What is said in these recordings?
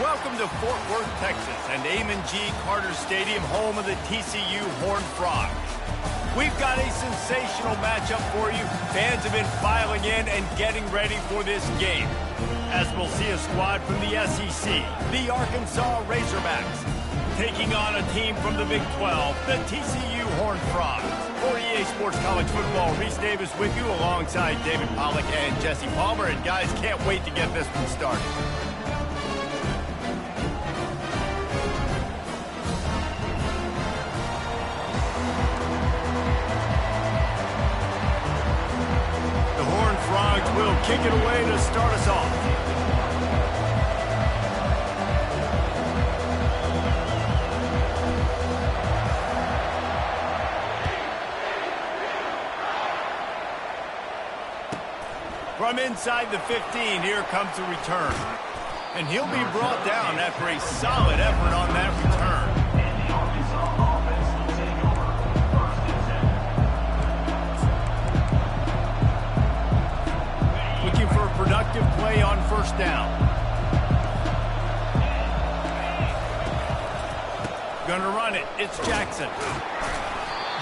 Welcome to Fort Worth, Texas, and Amon G. Carter Stadium, home of the TCU Horned Frogs. We've got a sensational matchup for you. Fans have been filing in and getting ready for this game, as we'll see a squad from the SEC, the Arkansas Razorbacks, taking on a team from the Big 12, the TCU Horned Frogs. For EA Sports College Football, Reese Davis with you alongside David Pollack and Jesse Palmer. And guys, can't wait to get this one started. The Horned Frogs will kick it away to start us off. From inside the 15, here comes the return. And he'll be brought down after a solid effort on that return. Looking for a productive play on first down. Gonna run it. It's Jackson.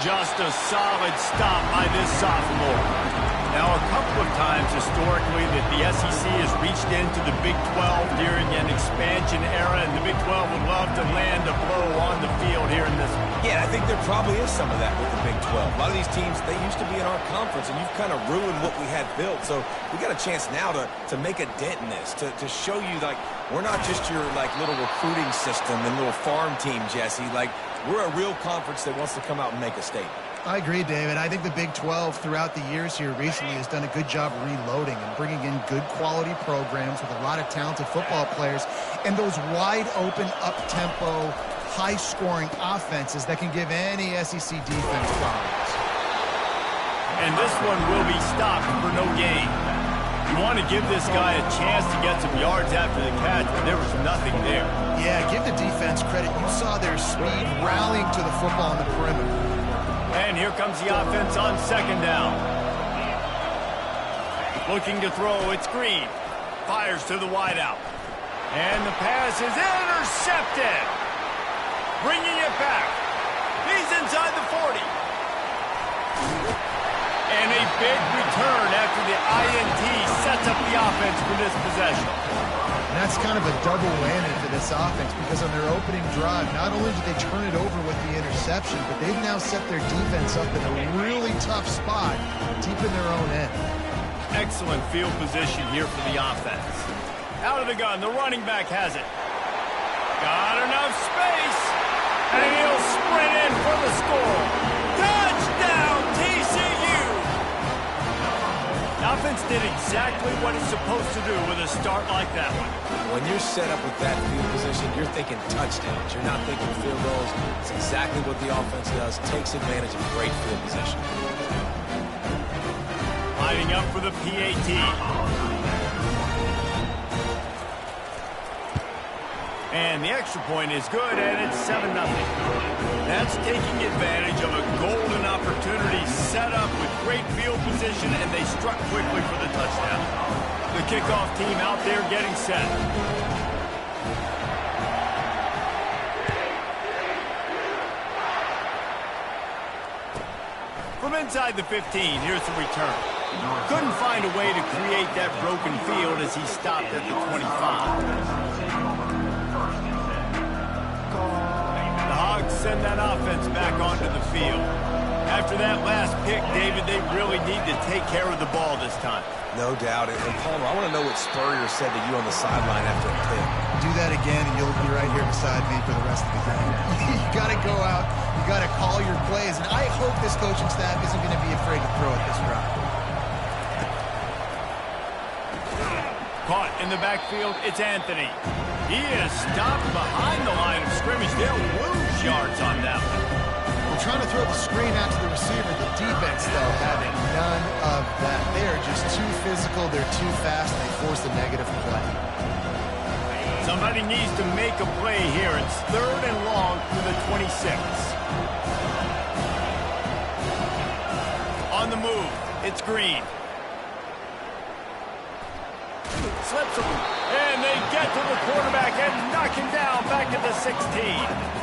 Just a solid stop by this sophomore. Now, a couple of times historically that the SEC has reached into the Big 12 during an expansion era, and the Big 12 would love to land a blow on the field here in this one. Yeah, I think there probably is some of that with the Big 12. A lot of these teams, they used to be in our conference, and you've kind of ruined what we had built. So we got a chance now to make a dent in this, to show you, like, we're not just your, like, little recruiting system and little farm team, Jesse. Like, we're a real conference that wants to come out and make a statement. I agree, David. I think the Big 12 throughout the years here recently has done a good job reloading and bringing in good quality programs with a lot of talented football players and those wide open, up-tempo, high-scoring offenses that can give any SEC defense problems. And this one will be stopped for no gain. You want to give this guy a chance to get some yards after the catch, but there was nothing there. Yeah, give the defense credit. You saw their speed rallying to the football on the perimeter. And here comes the offense on second down. Looking to throw, it's Green. Fires to the wideout. And the pass is intercepted. Bringing it back. He's inside the 40. And a big return after the INT sets up the offense for this possession. And that's kind of a double whammy for this offense because on their opening drive, not only did they turn it over with the interception, but they've now set their defense up in a really tough spot deep in their own end. Excellent field position here for the offense. Out of the gun, the running back has it. Got enough space, and he'll sprint in for the score. Touchdown, TCU! The offense did exactly what it's supposed to do with a start like that one. When you're set up with that field position, you're thinking touchdowns. You're not thinking field goals. It's exactly what the offense does. Takes advantage of great field position. Lining up for the PAT. And the extra point is good, and it's 7-0. That's taking advantage of a golden opportunity set up with great field position, and they struck quickly for the touchdown. The kickoff team out there getting set. From inside the 15, here's the return. Couldn't find a way to create that broken field as he stopped at the 25. The Hogs send that offense back onto the field. After that last pick, David, they really need to take care of the ball this time. No doubt. And Palmer, I want to know what Spurrier said to you on the sideline after a pick. Do that again, and you'll be right here beside me for the rest of the game. You got to go out. You got to call your plays. And I hope this coaching staff isn't going to be afraid to throw it this route. Caught in the backfield, it's Anthony. He is stopped behind the line of scrimmage. They'll lose yards on that one. We're trying to throw the screen out to the receiver. The defense, though, having none of that. They are just too physical. They're too fast. They force a negative play. Somebody needs to make a play here. It's 3rd and long to the 26. On the move, it's Green. Slips him. And they get to the quarterback and knock him down back at the 16.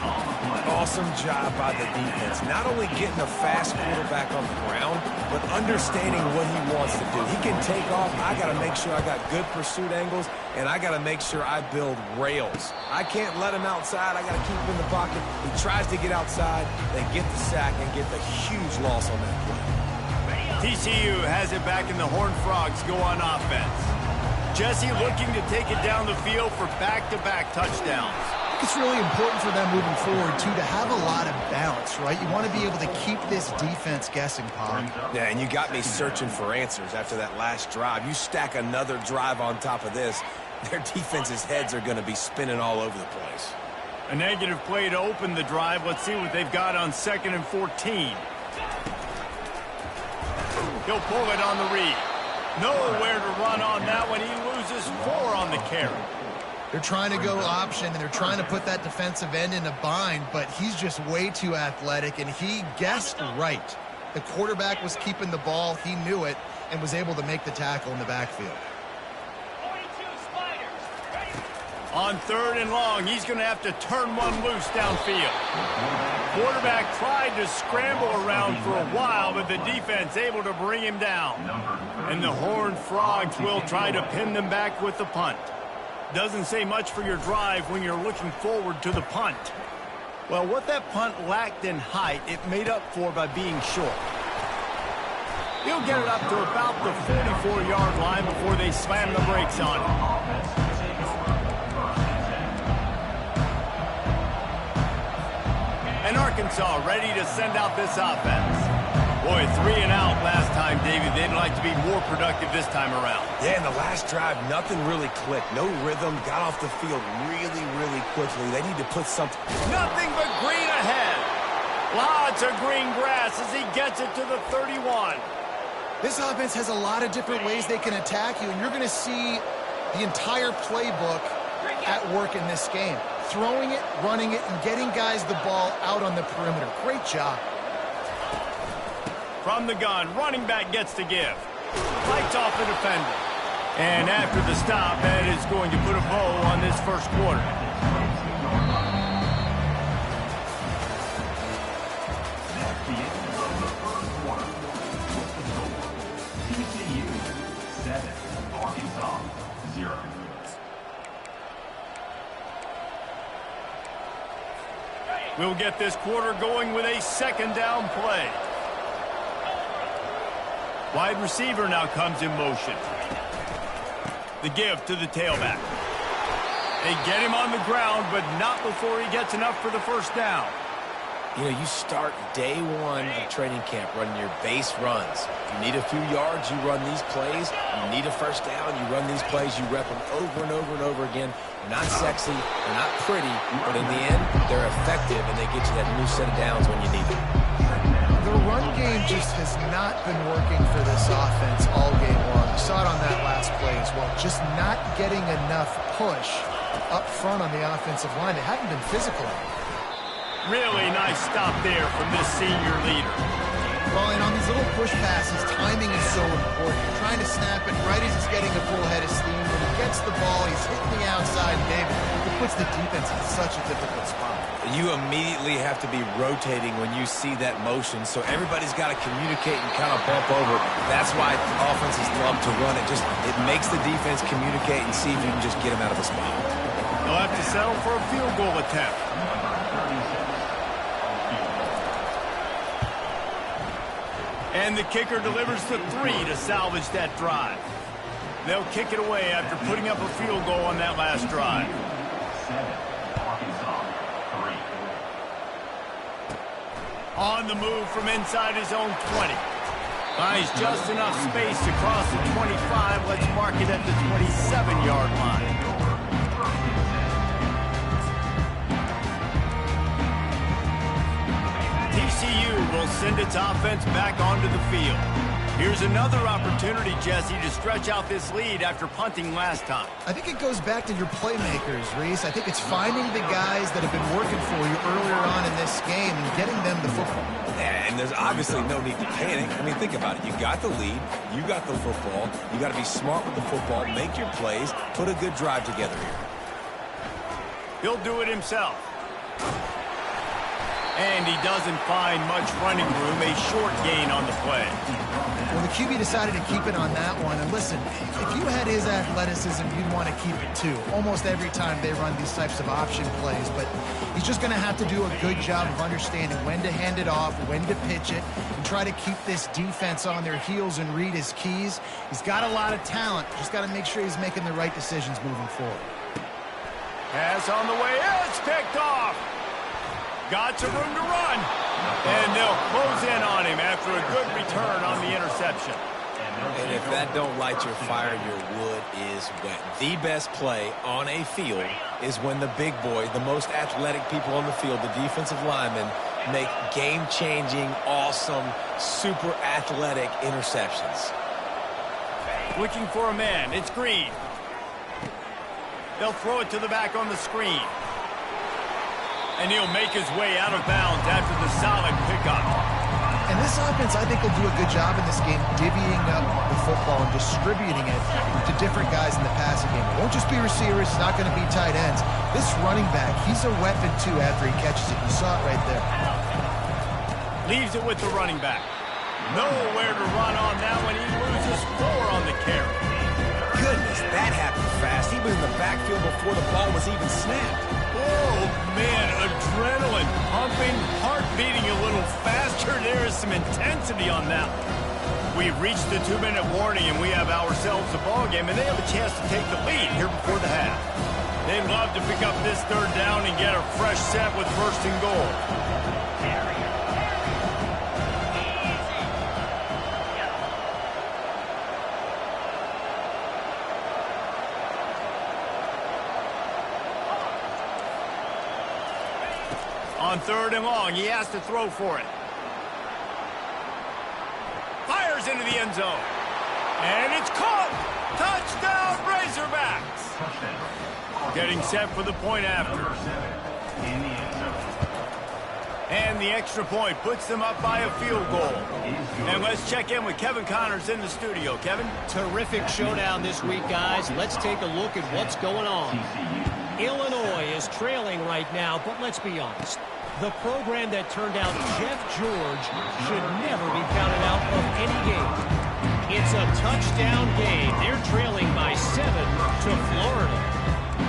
Awesome job by the defense. Not only getting a fast quarterback on the ground, but understanding what he wants to do. He can take off. I got to make sure I got good pursuit angles, and I got to make sure I build rails. I can't let him outside. I got to keep him in the pocket. He tries to get outside. They get the sack and get the huge loss on that play. TCU has it back, and the Horned Frogs go on offense. Jesse looking to take it down the field for back-to-back touchdowns. It's really important for them moving forward, too, to have a lot of balance, right? You want to be able to keep this defense guessing, Pop. Yeah, and you got me searching for answers after that last drive. You stack another drive on top of this, their defense's heads are going to be spinning all over the place. A negative play to open the drive. Let's see what they've got on 2nd and 14. He'll pull it on the read. Nowhere to run on that one. He loses 4 on the carry. They're trying to go option, and they're trying to put that defensive end in a bind, but he's just way too athletic, and he guessed right. The quarterback was keeping the ball. He knew it and was able to make the tackle in the backfield. On 3rd and long, he's going to have to turn one loose downfield. Quarterback tried to scramble around for a while, but the defense able to bring him down. And the Horned Frogs will try to pin them back with the punt. Doesn't say much for your drive when you're looking forward to the punt. Well, what that punt lacked in height, it made up for by being short. He'll get it up to about the 44-yard line before they slam the brakes on him. And Arkansas ready to send out this offense. Boy, 3 and out last time, David. They'd like to be more productive this time around. Yeah, in the last drive, nothing really clicked. No rhythm, got off the field really, really quickly. They need to put something. Nothing but green ahead. Lots of green grass as he gets it to the 31. This offense has a lot of different ways they can attack you, and you're going to see the entire playbook at work in this game. Throwing it, running it, and getting guys the ball out on the perimeter. Great job. From the gun, running back gets to give. Fights off the defender. And after the stop, that is going to put a bow on this first quarter. TCU 7, Arkansas 0. We'll get this quarter going with a 2nd down play. Wide receiver now comes in motion. The give to the tailback. They get him on the ground, but not before he gets enough for the first down. You know, you start day 1 of training camp running your base runs. You need a few yards, you run these plays. You need a first down, you run these plays. You rep them over and over and over again. They're not sexy, they're not pretty, but in the end, they're effective, and they get you that new set of downs when you need them. The run game just has not been working for this offense all game long. You saw it on that last play as well. Just not getting enough push up front on the offensive line. They haven't been physical. Really nice stop there from this senior leader. Well, and on these little push passes, timing is so important. You're trying to snap it right as he's getting a full head of steam. When he gets the ball, he's hitting the outside, and David, it puts the defense in such a difficult spot. You immediately have to be rotating when you see that motion, so everybody's got to communicate and kind of bump over. That's why offenses love to run it. It makes the defense communicate and see if you can just get them out of a spot. They'll have to settle for a field goal attempt. And the kicker delivers the 3 to salvage that drive. They'll kick it away after putting up a field goal on that last drive. 7, Arkansas 3. On the move from inside his own 20. Finds just enough space to cross the 25. Let's mark it at the 27-yard line. TCU will send its offense back onto the field. Here's another opportunity, Jesse, to stretch out this lead after punting last time. I think it goes back to your playmakers, Reese. I think it's finding the guys that have been working for you earlier on in this game and getting them the football. And there's obviously no need to panic. I mean, think about it. You got the lead. You got the football. You got to be smart with the football. Make your plays. Put a good drive together here. He'll do it himself. And he doesn't find much running room. A short gain on the play. Well, the QB decided to keep it on that one. And listen, if you had his athleticism, you'd want to keep it too. Almost every time they run these types of option plays. But he's just going to have to do a good job of understanding when to hand it off, when to pitch it, and try to keep this defense on their heels and read his keys. He's got a lot of talent. Just got to make sure he's making the right decisions moving forward. Pass on the way. It's picked off. Got some room to run. And they'll close in on him after a good return on the interception. And if that don't light your fire, your wood is wet. The best play on a field is when the big boy, the most athletic people on the field, the defensive linemen, make game-changing, awesome, super athletic interceptions. Looking for a man. It's Green. They'll throw it to the back on the screen. And he'll make his way out of bounds after the solid pickup. And this offense, I think, will do a good job in this game divvying up the football and distributing it to different guys in the passing game. It won't just be receivers. It's not going to be tight ends. This running back, he's a weapon, too, after he catches it. You saw it right there. Leaves it with the running back. Nowhere to run on that one. He loses 4 on the carry. Goodness, that happened fast. He was in the backfield before the ball was even snapped. Oh, man, adrenaline pumping, heart beating a little faster. There is some intensity on that one. We've reached the 2-minute warning, and we have ourselves a ball game, and they have a chance to take the lead here before the half. They'd love to pick up this 3rd down and get a fresh set with 1st and goal. On 3rd and long, he has to throw for it. Fires into the end zone. And it's caught. Touchdown, Razorbacks. Getting set for the point after. And the extra point puts them up by a field goal. And let's check in with Kevin Connors in the studio. Kevin? Terrific showdown this week, guys. Let's take a look at what's going on. Illinois is trailing right now, but let's be honest. The program that turned out Jeff George should never be counted out of any game. It's a touchdown game. They're trailing by 7 to Florida.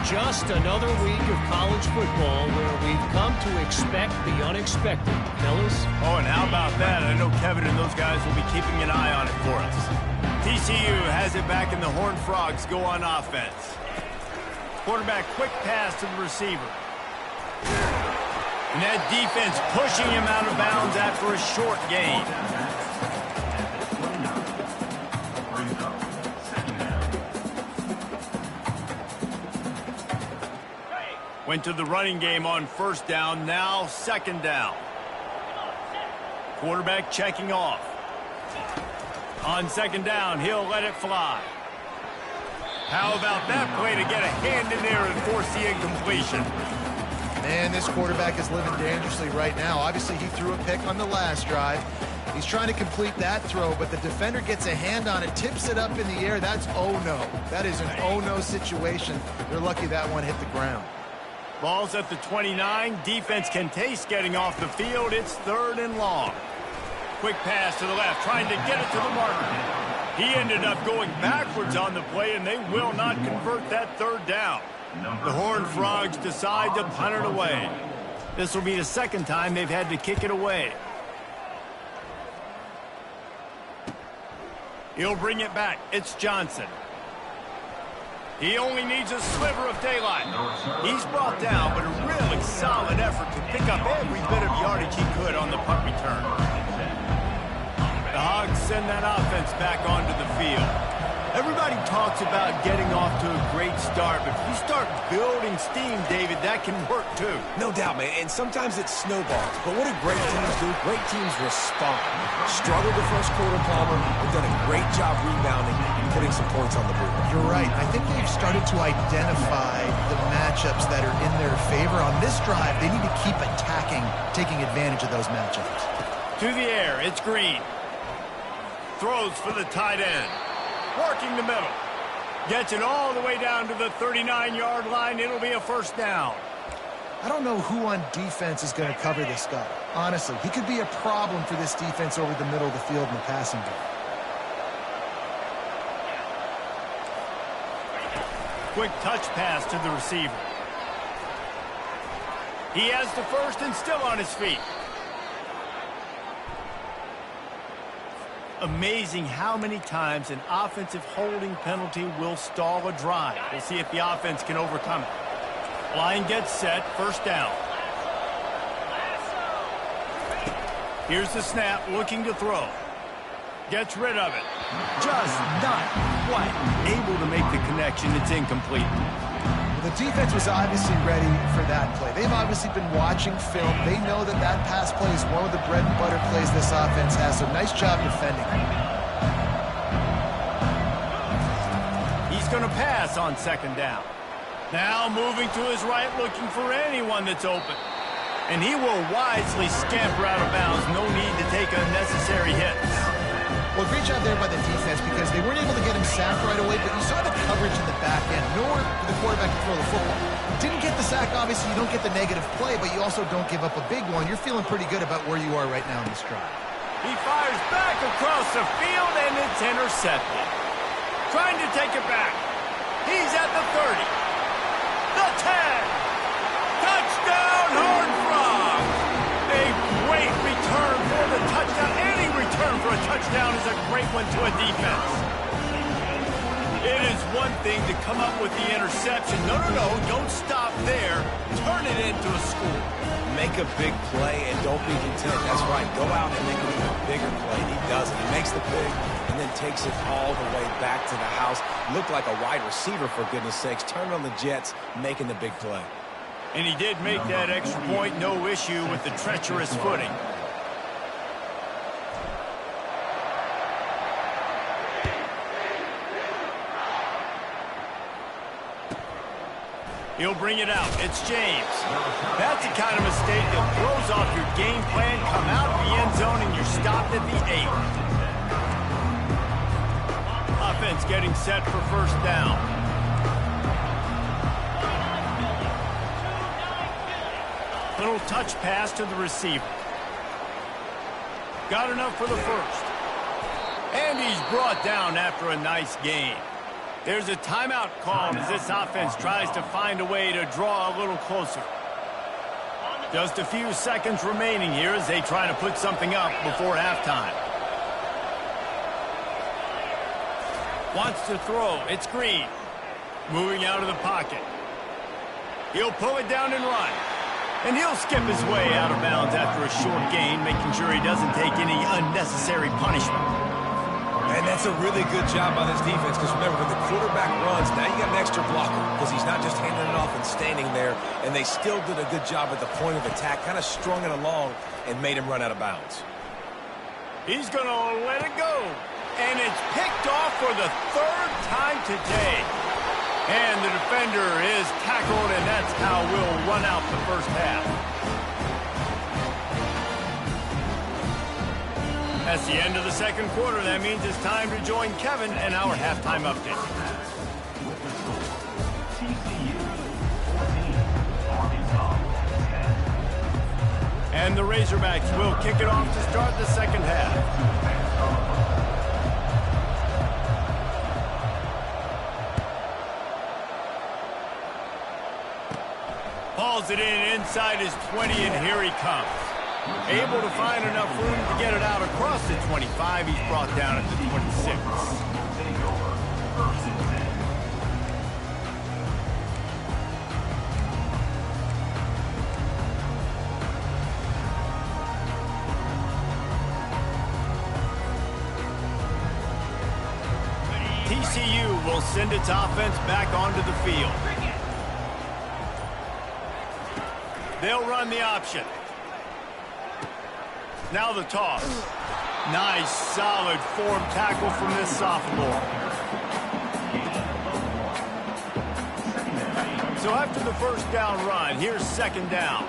Just another week of college football where we've come to expect the unexpected, fellas. Oh, and how about that? I know Kevin and those guys will be keeping an eye on it for us. TCU has it back, and the Horned Frogs go on offense. Quarterback quick pass to the receiver. And that defense pushing him out of bounds after a short gain. Went to the running game on 1st down, now 2nd down. Quarterback checking off. On 2nd down, he'll let it fly. How about that play to get a hand in there and force the incompletion? Man, this quarterback is living dangerously right now. Obviously, he threw a pick on the last drive. He's trying to complete that throw, but the defender gets a hand on it, tips it up in the air. That's oh-no. That is an oh-no situation. They're lucky that one hit the ground. Ball's at the 29. Defense can taste getting off the field. It's 3rd and long. Quick pass to the left, trying to get it to the marker. He ended up going backwards on the play, and they will not convert that 3rd down. The Horned Frogs decide to punt it away. This will be the 2nd time they've had to kick it away. He'll bring it back. It's Johnson. He only needs a sliver of daylight. He's brought down, but a really solid effort to pick up every bit of yardage he could on the punt return. The Hogs send that offense back onto the field. Everybody talks about getting off to a great start, but if you start building steam, David, that can work too. No doubt, man, and sometimes it snowballs. But what do great teams do? Great teams respond. Struggled the first quarter, Palmer. They've done a great job rebounding and putting some points on the board. You're right. I think they've started to identify the matchups that are in their favor. On this drive, they need to keep attacking, taking advantage of those matchups. To the air, it's Green. Throws for the tight end. Working the middle. Gets it all the way down to the 39-yard line. It'll be a first down. I don't know who on defense is going to cover this guy. Honestly, he could be a problem for this defense over the middle of the field in the passing game. Quick touch pass to the receiver. He has the first and still on his feet. Amazing how many times an offensive holding penalty will stall a drive. We'll see if the offense can overcome it. Line gets set, first down. Here's the snap, looking to throw. Gets rid of it. Just not quite able to make the connection. It's incomplete. The defense was obviously ready for that play. They've obviously been watching film. They know that that pass play is one of the bread and butter plays this offense has, so nice job defending. He's going to pass on second down. Now moving to his right, looking for anyone that's open. And he will wisely scamper out of bounds. No need to take unnecessary hits. Well, great job there by the defense because they weren't able to get him sacked right away, but you saw the coverage in the back end. Nowhere for the quarterback to throw the football. Didn't get the sack, obviously. You don't get the negative play, but you also don't give up a big one. You're feeling pretty good about where you are right now in this drive. He fires back across the field, and it's intercepted. Trying to take it back. He's at the 30. The 10. Touchdown, Horned Frogs. A great return for the touchdown. Any return for a touchdown is a great one to a defense. It is one thing to come up with the interception. No, don't stop there. Turn it into a score. Make a big play and don't be content. That's right. Go out and make an even bigger play. He does it. He makes the pick and then takes it all the way back to the house. Looked like a wide receiver, for goodness sakes. Turned on the Jets, making the big play. And he did make that extra point. No issue with the treacherous footing. He'll bring it out. It's James. That's the kind of mistake that throws off your game plan. Come out of the end zone and you're stopped at the 8. Offense getting set for first down. Little touch pass to the receiver. Got enough for the first. And he's brought down after a nice gain. There's a timeout called as this offense tries to find a way to draw a little closer. Just a few seconds remaining here as they try to put something up before halftime. Wants to throw. It's Green. Moving out of the pocket. He'll pull it down and run. And he'll skip his way out of bounds after a short gain, making sure he doesn't take any unnecessary punishment. And that's a really good job by this defense because remember, when the quarterback runs, now you got an extra blocker because he's not just handing it off and standing there. And they still did a good job at the point of attack, kind of strung it along and made him run out of bounds. He's going to let it go. And it's picked off for the third time today. And the defender is tackled, and that's how we'll run out the first half. That's the end of the second quarter. That means it's time to join Kevin and our halftime update. TCU 14, Arkansas 10. And the Razorbacks will kick it off to start the second half. Hauls it in inside his 20, and here he comes. Able to find enough room to get it out across the 25. He's brought down at the 26. TCU will send its offense back onto the field. They'll run the option. Now the toss. Nice, solid form tackle from this sophomore. So after the first down run, here's second down.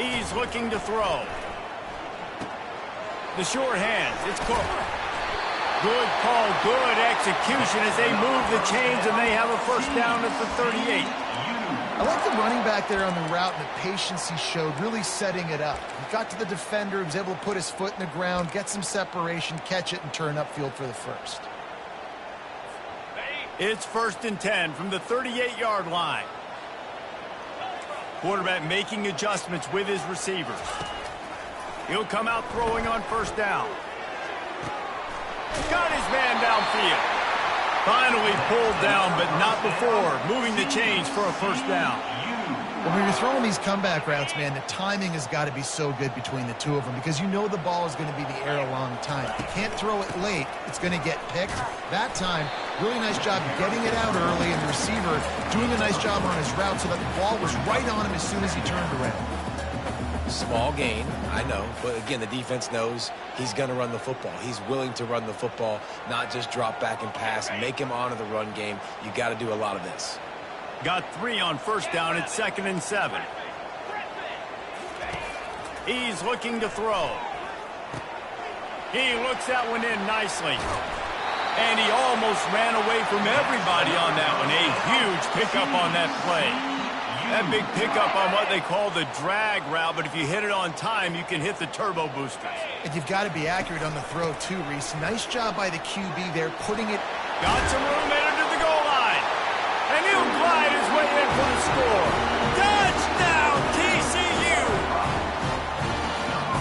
He's looking to throw. The short hands. It's Cook. Good call, good execution as they move the chains, and they have a first down at the 38. I like the running back there on the route and the patience he showed, really setting it up. He got to the defender, he was able to put his foot in the ground, get some separation, catch it, and turn upfield for the first. It's 1st and 10 from the 38-yard line. Quarterback making adjustments with his receivers. He'll come out throwing on first down. Got his man downfield. Finally pulled down, but not before moving the chains for a first down. When you're throwing these comeback routes, man, the timing has got to be so good between the two of them because you know the ball is going to be in the air a long time. You can't throw it late. It's going to get picked. That time, really nice job getting it out early, and the receiver doing a nice job on his route so that the ball was right on him as soon as he turned around. Small gain, I know, but again, the defense knows he's going to run the football. He's willing to run the football, not just drop back and pass, make him honor the run game. You got to do a lot of this. Got 3 on first down at 2nd and 7. He's looking to throw. He looks that one in nicely. And he almost ran away from everybody on that one. A huge pickup on that play. That big pickup on what they call the drag route, but if you hit it on time, you can hit the turbo boosters. And you've got to be accurate on the throw, too, Reese. Nice job by the QB there, putting it... Got some room in to the goal line. And he'll glide his way in for the score. Touchdown, TCU!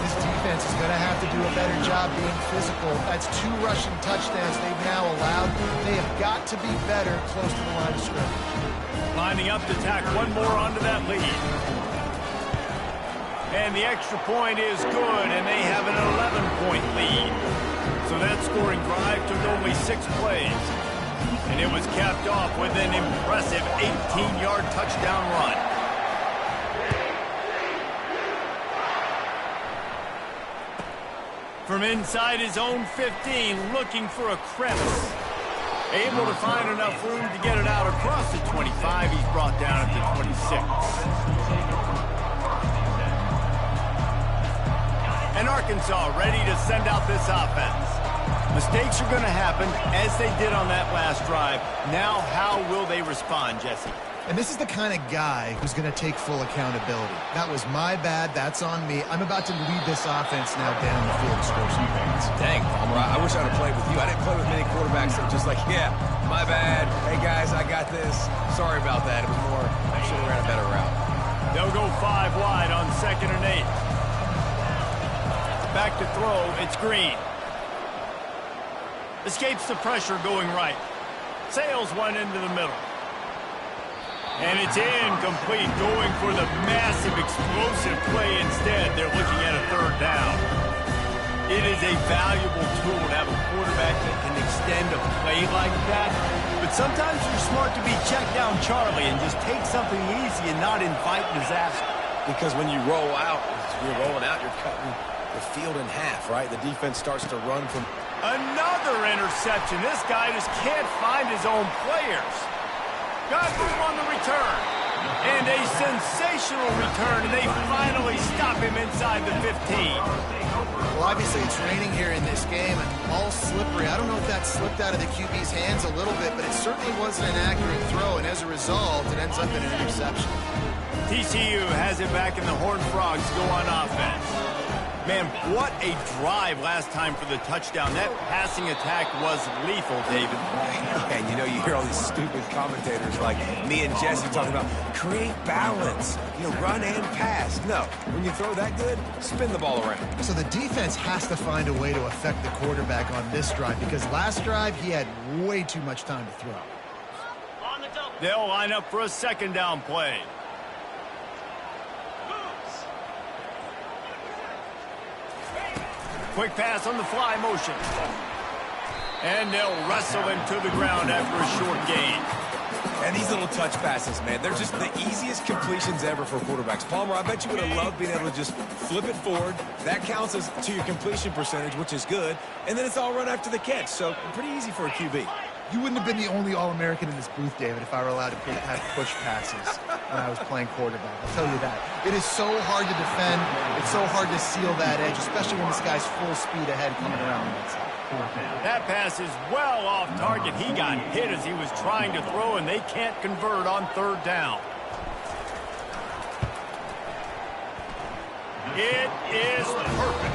This defense is going to have to do a better job being physical. That's 2 rushing touchdowns they've now allowed. They have got to be better close to the line of scrimmage. Lining up to tack one more onto that lead. And the extra point is good, and they have an 11-point lead. So that scoring drive took only 6 plays. And it was capped off with an impressive 18-yard touchdown run. From inside his own 15, looking for a crevice. Able to find enough room to get it out across the 25. He's brought down at the 26. And Arkansas ready to send out this offense. Mistakes are going to happen, as they did on that last drive. Now, how will they respond, Jesse? And this is the kind of guy who's going to take full accountability. That was my bad. That's on me. I'm about to lead this offense now down the field and score some points. Dang, Palmer, I wish I'd have played with you. I didn't play with many quarterbacks that were just like, yeah, my bad. Hey, guys, I got this. Sorry about that. It was more, I should have ran a better route. They'll go 5 wide on 2nd and 8. Back to throw. It's Green. Escapes the pressure going right. Sails one into the middle. And it's incomplete, going for the massive explosive play instead. They're looking at a 3rd down. It is a valuable tool to have a quarterback that can extend a play like that. But sometimes you're smart to be check down Charlie and just take something easy and not invite disaster. Because when you roll out, you're rolling out, you're cutting the field in half, right? The defense starts to run from... Another interception. This guy just can't find his own players. Got room on the return. And a sensational return, and they finally stop him inside the 15. Well, obviously it's raining here in this game, and all slippery. I don't know if that slipped out of the QB's hands a little bit, but it certainly wasn't an accurate throw, and as a result, it ends up in an interception. TCU has it back, in the Horned Frogs go on offense. Man, what a drive last time for the touchdown. That passing attack was lethal, David. And you know, you hear all these stupid commentators like me and Jesse talking about create balance, you know, run and pass. No, when you throw that good, spin the ball around. So the defense has to find a way to affect the quarterback on this drive, because last drive he had way too much time to throw. They'll line up for a 2nd down play. Quick pass on the fly motion. And they'll wrestle him to the ground after a short gain. And these little touch passes, man, they're just the easiest completions ever for quarterbacks. Palmer, I bet you would have loved being able to just flip it forward. That counts as to your completion percentage, which is good. And then it's all run after the catch, so pretty easy for a QB. You wouldn't have been the only All-American in this booth, David, if I were allowed to have push passes. when I was playing quarterback. I'll tell you that. It is so hard to defend. It's so hard to seal that edge, especially when this guy's full speed ahead coming around the outside. That pass is well off target. He got hit as he was trying to throw, and they can't convert on third down. It is perfect.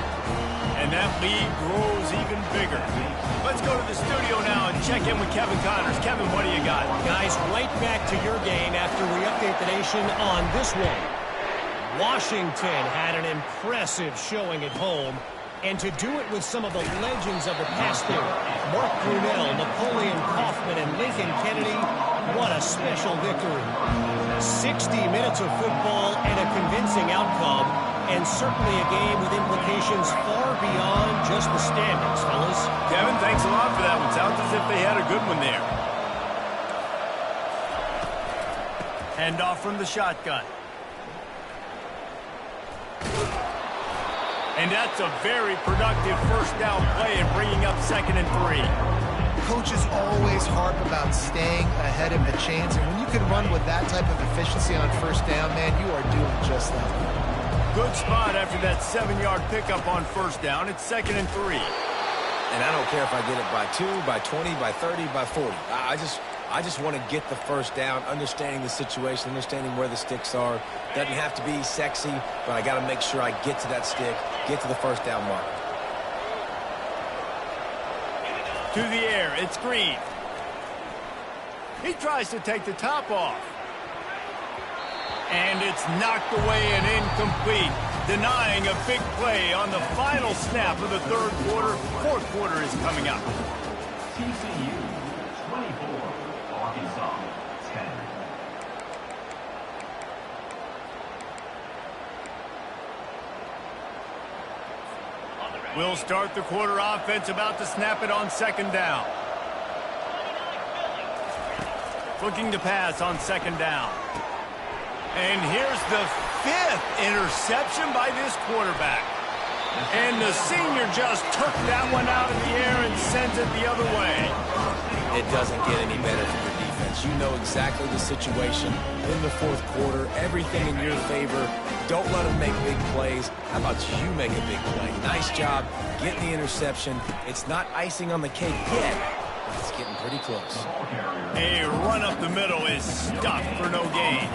And that lead grows even bigger. Let's go to the studio now and check in with Kevin Connors. Kevin, what do you got? Guys, right back to your game after we update the nation on this one. Washington had an impressive showing at home, and to do it with some of the legends of the past there, Mark Brunell, Napoleon Kaufman, and Lincoln Kennedy, what a special victory. 60 minutes of football and a convincing outcome, and certainly a game with implications far beyond just the standings, fellas. Kevin, thanks a lot for that one. Sounds as if they had a good one there. Handoff from the shotgun. And that's a very productive first down play and bringing up 2nd and 3. Coaches always harp about staying ahead of the chains, and when you can run with that type of efficiency on first down, man, you are doing just that. Good spot after that 7-yard pickup on first down. It's 2nd and 3. And I don't care if I get it by 2, by 20, by 30, by 40. I just want to get the first down, understanding the situation, understanding where the sticks are. Doesn't have to be sexy, but I got to make sure I get to that stick, get to the first down mark. To the air, it's Green. He tries to take the top off. And it's knocked away and incomplete, denying a big play on the final snap of the third quarter. Fourth quarter is coming up. TCU 24, Arkansas 10. We'll start the quarter offense, about to snap it on 2nd down. Looking to pass on 2nd down. And here's the 5th interception by this quarterback. And the senior just took that one out of the air and sends it the other way. It doesn't get any better for your defense. You know exactly the situation in the fourth quarter. Everything in your favor. Don't let them make big plays. How about you make a big play? Nice job getting the interception. It's not icing on the cake yet, but it's getting pretty close. A run up the middle is stopped for no gain.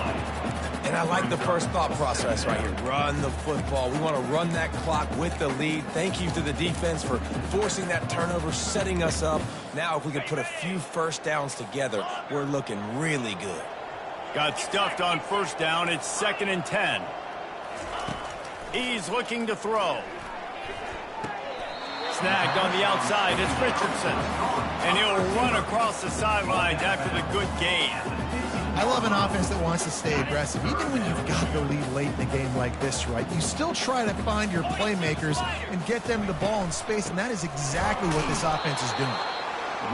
And I like the first thought process right here. Run the football. We want to run that clock with the lead. Thank you to the defense for forcing that turnover, setting us up. Now if we could put a few first downs together, we're looking really good. Got stuffed on first down. It's 2nd and 10. He's looking to throw. Snagged on the outside. It's Richardson. And he'll run across the sidelines after the good gain. I love an offense that wants to stay aggressive. Even when you've got the lead late in the game like this, right, you still try to find your playmakers and get them the ball in space, and that is exactly what this offense is doing.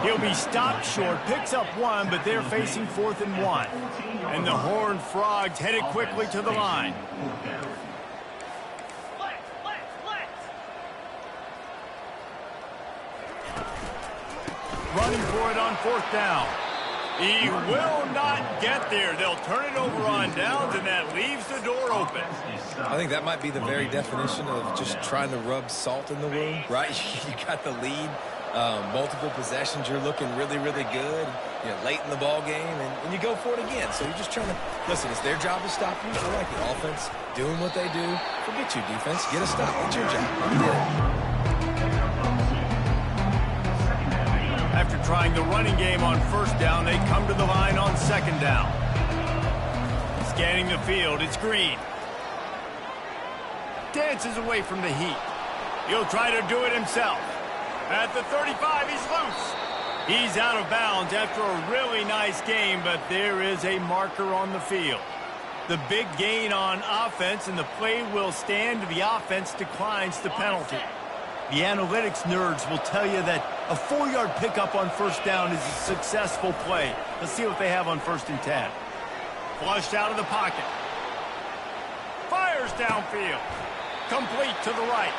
He'll be stopped short, picks up 1, but they're facing 4th and 1. And the Horned Frogs headed quickly to the line. Running for it on 4th down. He will not get there. They'll turn it over on downs, and that leaves the door open. I think that might be the very definition of just trying to rub salt in the wound, right? You got the lead, multiple possessions. You're looking really, really good, you know, late in the ball game, and you go for it again. So you're just trying to, listen, it's their job to stop you. I like the offense doing what they do. Forget you, defense. Get a stop. It's your job. You did it. After trying the running game on first down, they come to the line on 2nd down. Scanning the field, it's Green. Dances away from the heat. He'll try to do it himself. At the 35, he's loose. He's out of bounds after a really nice game, but there is a marker on the field. The big gain on offense, and the play will stand. The offense declines the penalty. The analytics nerds will tell you that a 4-yard pickup on first down is a successful play. Let's see what they have on 1st and 10. Flushed out of the pocket. Fires downfield. Complete to the right.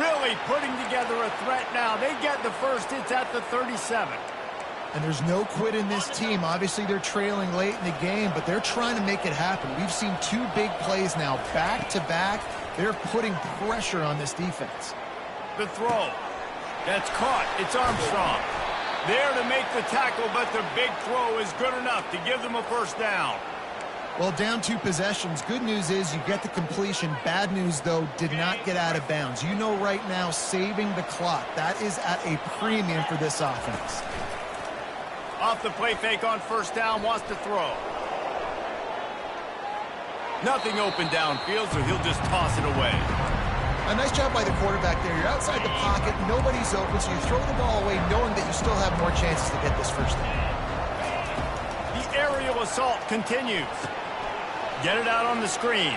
Really putting together a threat now. They get the first. It's at the 37. And there's no quit in this team. Obviously, they're trailing late in the game, but they're trying to make it happen. We've seen 2 big plays now, back-to-back. They're putting pressure on this defense. The throw. That's caught. It's Armstrong. There to make the tackle, but the big throw is good enough to give them a first down. Well, down 2 possessions. Good news is you get the completion. Bad news, though, did not get out of bounds. You know right now, saving the clock. That is at a premium for this offense. Off the play fake on first down, wants to throw. Nothing open downfield, so he'll just toss it away. A nice job by the quarterback there. You're outside the pocket, nobody's open, so you throw the ball away knowing that you still have more chances to get this first down. The aerial assault continues. Get it out on the screen.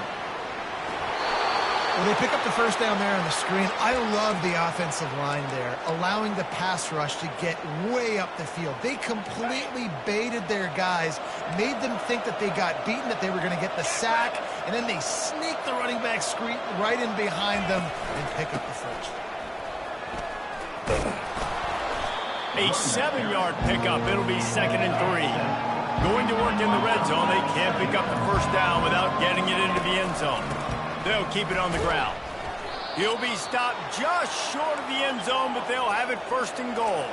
Well, they pick up the first down there on the screen. I love the offensive line there, allowing the pass rush to get way up the field. They completely baited their guys, made them think that they got beaten, that they were going to get the sack, and then they sneak the running back screen right in behind them and pick up the first. A 7-yard pickup. It'll be 2nd and 3. Going to work in the red zone. They can't pick up the first down without getting it into the end zone. They'll keep it on the ground. He'll be stopped just short of the end zone, but they'll have it 1st and goal.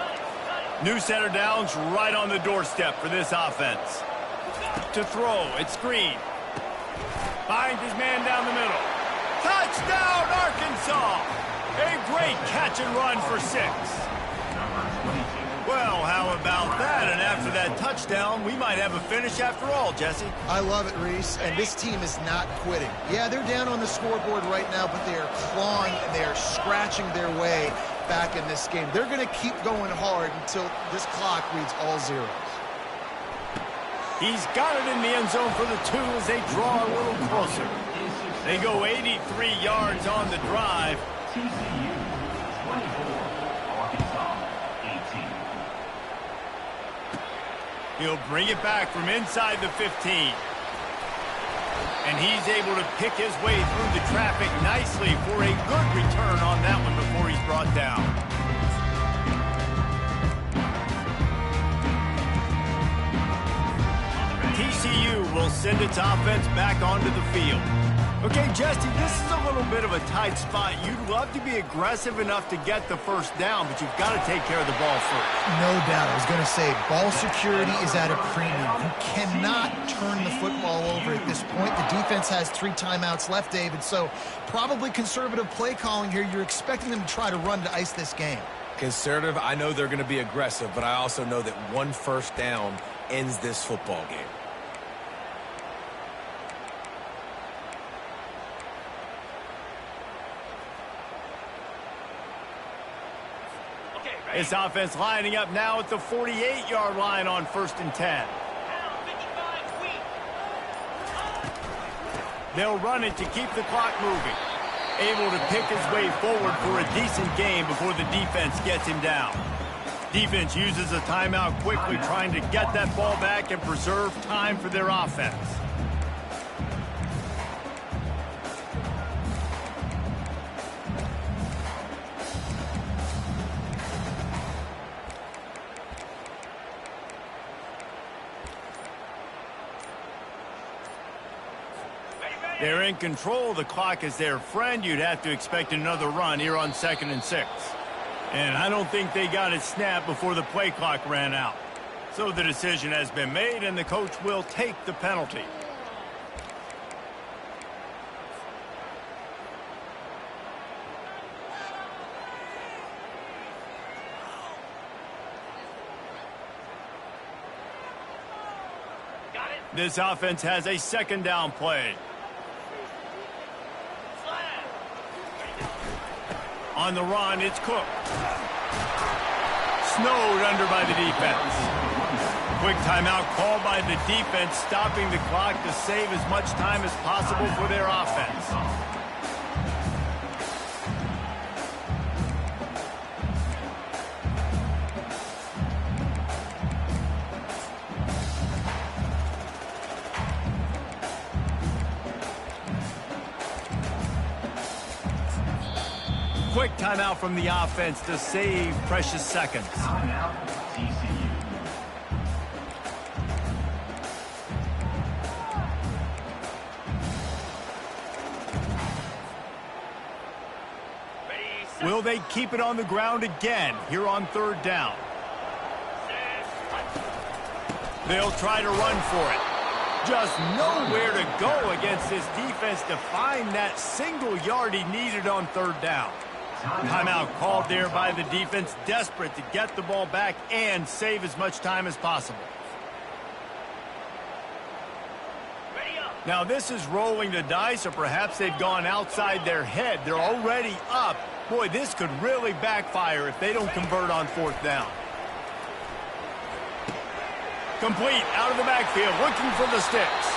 New set of downs right on the doorstep for this offense. To throw, it's Green. Finds his man down the middle. Touchdown, Arkansas! A great catch and run for 6. Well, how about that? And after that touchdown, we might have a finish after all, Jesse. I love it, Reese, and this team is not quitting. Yeah, they're down on the scoreboard right now, but they are clawing and they are scratching their way back in this game. They're going to keep going hard until this clock reads all zeros. He's got it in the end zone for the 2 as they draw a little closer. They go 83 yards on the drive. TCU 24, Arkansas 18. He'll bring it back from inside the 15. And he's able to pick his way through the traffic nicely for a good return on that one before he's brought down. TCU will send its offense back onto the field. Okay, Jesse, this is a little bit of a tight spot. You'd love to be aggressive enough to get the first down, but you've got to take care of the ball first. No doubt. I was going to say, ball security is at a premium. You cannot turn the football over at this point. The defense has 3 timeouts left, David, so probably conservative play calling here. You're expecting them to try to run to ice this game. Conservative, I know they're going to be aggressive, but I also know that 1 first down ends this football game. This offense lining up now at the 48-yard line on 1st and 10. They'll run it to keep the clock moving. Able to pick his way forward for a decent game before the defense gets him down. Defense uses a timeout quickly, trying to get that ball back and preserve time for their offense. They're in control. The clock is their friend. You'd have to expect another run here on 2nd and 6. And I don't think they got it snapped before the play clock ran out. So the decision has been made, and the coach will take the penalty. This offense has a 2nd down play. On the run, it's Cook. Snowed under by the defense. Quick timeout called by the defense, stopping the clock to save as much time as possible for their offense. Quick timeout from the offense to save precious seconds. Timeout, TCU. Will they keep it on the ground again here on third down? They'll try to run for it. Just nowhere to go against this defense to find that single yard he needed on third down. Timeout called there by the defense, desperate to get the ball back and save as much time as possible. Now this is rolling the dice, or perhaps they've gone outside their head. They're already up. Boy, this could really backfire if they don't convert on fourth down. Complete out of the backfield, looking for the sticks.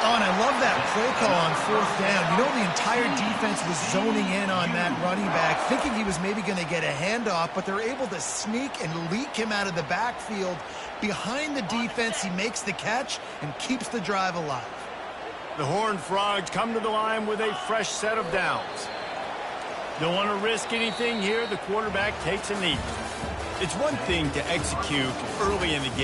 Oh, and I love that play call on fourth down. You know, the entire defense was zoning in on that running back, thinking he was maybe going to get a handoff, but they're able to sneak and leak him out of the backfield. Behind the defense, he makes the catch and keeps the drive alive. The Horned Frogs come to the line with a fresh set of downs. Don't want to risk anything here. The quarterback takes a knee. It's one thing to execute early in the game.